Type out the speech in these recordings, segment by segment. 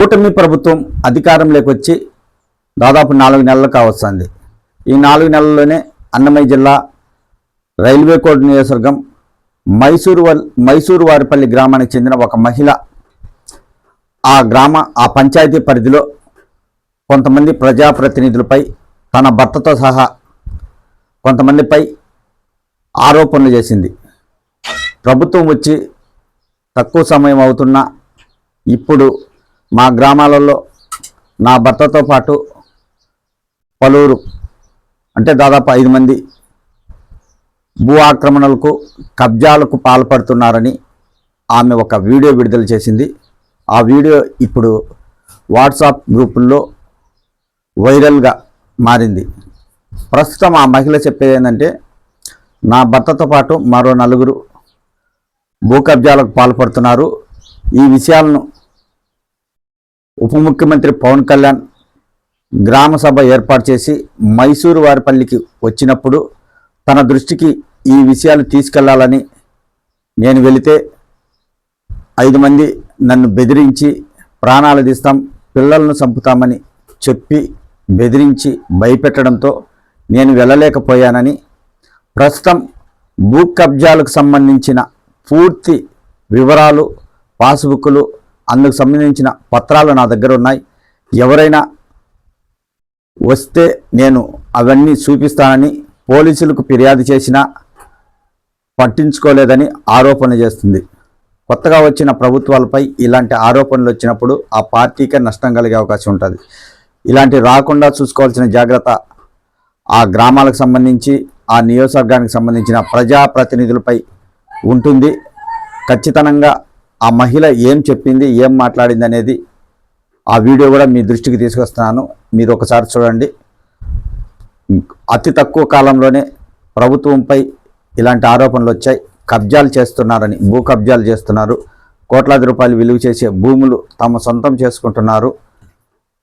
కూటమి ప్రభుత్వం అధికారంలోకి వచ్చి దాదాపు 4 నెలలు కావస్తుంది. ఈ 4 నెలల్లోనే అన్నమయ్య జిల్లా రైల్వే కోడ్ నియోజకవర్గం మైసూరు వారిపల్లి గ్రామానికి చెందిన ఒక మహిళ ఆ పంచాయతీ పరిధిలో కొంతమంది ప్రజాప్రతినిధులపై తన భర్తతో సహా కొంతమందిపై ఆరోపణలు చేసింది. ప్రభుత్వం వచ్చి తక్కువ సమయం అవుతున్నా ఇప్పుడు మా గ్రామాలలో నా భర్తతో పాటు పలువురు అంటే దాదాపు 5 మంది భూ ఆక్రమణలకు కబ్జాలకు పాల్పడుతున్నారని ఆమె ఒక వీడియో విడుదల చేసింది. ఆ వీడియో ఇప్పుడు వాట్సాప్ గ్రూపుల్లో వైరల్గా మారింది. ప్రస్తుతం ఆ మహిళ చెప్పేది ఏంటంటే, నా భర్తతో పాటు మరో 4 భూ కబ్జాలకు పాల్పడుతున్నారు. ఈ విషయాలను ఉప ముఖ్యమంత్రి పవన్ కళ్యాణ్ గ్రామ సభ ఏర్పాటు చేసి మైసూరు వారిపల్లికి వచ్చినప్పుడు తన దృష్టికి ఈ విషయాలు తీసుకెళ్లాలని నేను వెళితే 5 మంది నన్ను బెదిరించి ప్రాణాలు తీస్తాం, పిల్లలను చంపుతామని చెప్పి బెదిరించి భయపెట్టడంతో నేను వెళ్ళలేకపోయానని, ప్రస్తుతం భూ కబ్జాలకు సంబంధించిన పూర్తి వివరాలు, పాస్బుక్లు, అందుకు సంబంధించిన పత్రాలు నా దగ్గర ఉన్నాయి. ఎవరైనా వస్తే నేను అవన్నీ చూపిస్తానని పోలీసులకు ఫిర్యాదు చేసినా పట్టించుకోలేదని ఆరోపణ చేస్తుంది. కొత్తగా వచ్చిన ప్రభుత్వాలపై ఇలాంటి ఆరోపణలు వచ్చినప్పుడు ఆ పార్టీకే నష్టం కలిగే అవకాశం ఉంటుంది. ఇలాంటి రాకుండా చూసుకోవాల్సిన జాగ్రత్త ఆ గ్రామాలకు సంబంధించి, ఆ నియోజకవర్గానికి సంబంధించిన ప్రజాప్రతినిధులపై ఉంటుంది. ఖచ్చితంగా ఆ మహిళ ఏం చెప్పింది, ఏం మాట్లాడింది అనేది ఆ వీడియో కూడా మీ దృష్టికి తీసుకొస్తున్నాను. మీరు ఒకసారి చూడండి. అతి తక్కువ కాలంలోనే ప్రభుత్వంపై ఇలాంటి ఆరోపణలు వచ్చాయి. కబ్జాలు చేస్తున్నారని, భూ కబ్జాలు చేస్తున్నారు, కోట్లాది రూపాయలు విలువ చేసే భూములు తమ సొంతం చేసుకుంటున్నారు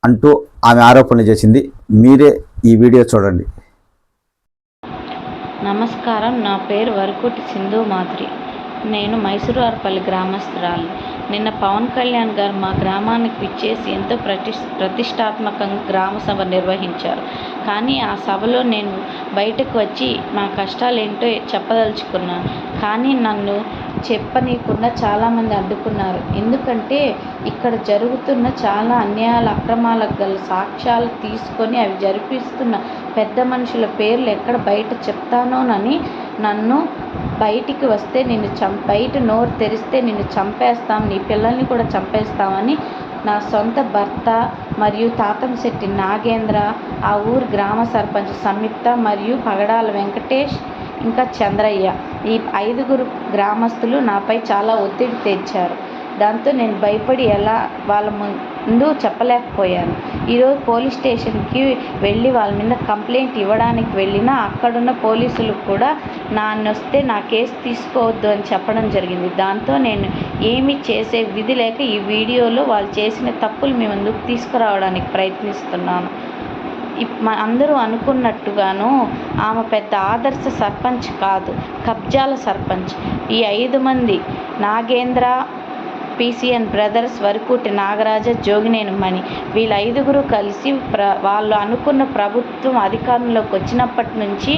అంటూ ఆమె ఆరోపణలు చేసింది. మీరే ఈ వీడియో చూడండి. నమస్కారం, నా పేరు వరకుటి సింధు మాధురి. నేను మైసూరు వారిపల్లి గ్రామస్తురాలు. నిన్న పవన్ కళ్యాణ్ గారు మా గ్రామానికి విచ్చేసి ఎంతో ప్రతిష్టాత్మకంగా గ్రామ సభ నిర్వహించారు. కానీ ఆ సభలో నేను బయటకు వచ్చి మా కష్టాలు ఏంటో చెప్పదలుచుకున్నాను. కానీ నన్ను చెప్పనీయకుండా చాలామంది అడ్డుకున్నారు. ఎందుకంటే ఇక్కడ జరుగుతున్న చాలా అన్యాయాల, అక్రమాలకు గల సాక్ష్యాలు తీసుకొని అవి జరిపిస్తున్న పెద్ద మనుషుల పేర్లు ఎక్కడ బయట చెప్తానోనని నన్ను బయటికి వస్తే బయట నోరు తెరిస్తే నిన్ను చంపేస్తాం, నీ పిల్లల్ని కూడా చంపేస్తామని నా సొంత భర్త మరియు తాతంశెట్టి నాగేంద్ర, ఆ ఊరు గ్రామ సర్పంచ్ సంయుక్త మరియు పగడాల వెంకటేష్, ఇంకా చంద్రయ్య, ఈ 5 గ్రామస్తులు నాపై చాలా ఒత్తిడి తెచ్చారు. దాంతో నేను భయపడి వాళ్ళ ముందు చెప్పలేకపోయాను. ఈరోజు పోలీస్ స్టేషన్కి వెళ్ళి వాళ్ళ మీద కంప్లైంట్ ఇవ్వడానికి వెళ్ళినా అక్కడున్న పోలీసులు కూడా వస్తే నా కేసు తీసుకోవద్దు అని చెప్పడం జరిగింది. దాంతో నేను ఏమీ చేసే విధి లేక ఈ వీడియోలో వాళ్ళు చేసిన తప్పులు మీ ముందుకు తీసుకురావడానికి ప్రయత్నిస్తున్నాను. అందరూ అనుకున్నట్టుగాను ఆమె పెద్ద ఆదర్శ సర్పంచ్ కాదు, కబ్జాల సర్పంచ్. ఈ 5 మంది నాగేంద్ర, పిసిఎన్ బ్రదర్స్, వరకుటి నాగరాజ, జోగినేని మణి, వీళ్ళ 5 కలిసి వాళ్ళు అనుకున్న ప్రభుత్వం అధికారంలోకి వచ్చినప్పటి నుంచి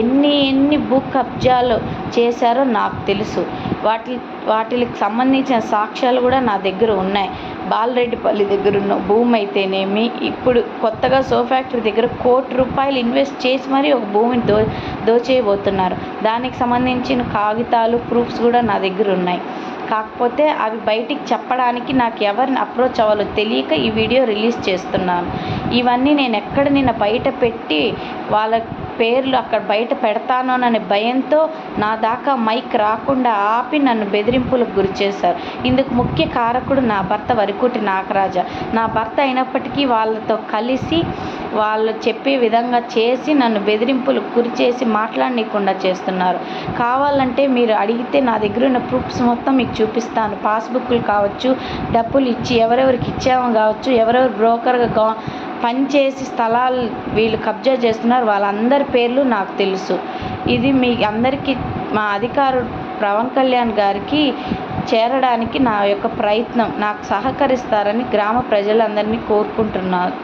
ఎన్ని భూ కబ్జాలు చేశారో నాకు తెలుసు. వాటికి సంబంధించిన సాక్ష్యాలు కూడా నా దగ్గర ఉన్నాయి. బాలరెడ్డిపల్లి దగ్గర ఉన్న భూమి అయితేనేమి, ఇప్పుడు కొత్తగా సో ఫ్యాక్టరీ దగ్గర ₹1 కోటి ఇన్వెస్ట్ చేసి మరీ ఒక భూమిని దోచేయబోతున్నారు. దానికి సంబంధించిన కాగితాలు, ప్రూఫ్స్ కూడా నా దగ్గర ఉన్నాయి. కాకపోతే అవి బయటికి చెప్పడానికి నాకు ఎవరిని అప్రోచ్ అవ్వాలో తెలియక ఈ వీడియో రిలీజ్ చేస్తున్నాను. ఇవన్నీ నేను నిన్న బయట పెట్టి వాళ్ళ పేర్లు అక్కడ బయట పెడతానోననే భయంతో నా దాకా మైక్ రాకుండా ఆపి నన్ను బెదిరింపులకు గురి చేశారు. ఇందుకు ముఖ్య కారకుడు నా భర్త వరకుటి నాగరాజ. నా భర్త అయినప్పటికీ వాళ్ళతో కలిసి వాళ్ళు చెప్పే విధంగా చేసి నన్ను బెదిరింపులకు గురి చేసి మాట్లాడనీయకుండా చేస్తున్నారు. కావాలంటే మీరు అడిగితే నా దగ్గర ఉన్న ప్రూఫ్స్ మొత్తం మీకు చూపిస్తాను. పాస్బుక్లు కావచ్చు, డబ్బులు ఇచ్చి ఎవరెవరికి ఇచ్చామో కావచ్చు, ఎవరెవరు బ్రోకర్గా పనిచేసి స్థలాలు వీళ్ళు కబ్జా చేస్తున్నారు, వాళ్ళందరి పేర్లు నాకు తెలుసు. ఇది మీ అందరికీ మా అధికారుడు పవన్ కళ్యాణ్ గారికి చేరడానికి నా యొక్క ప్రయత్నం నాకు సహకరిస్తారని గ్రామ ప్రజలందరినీ కోరుకుంటున్నాను.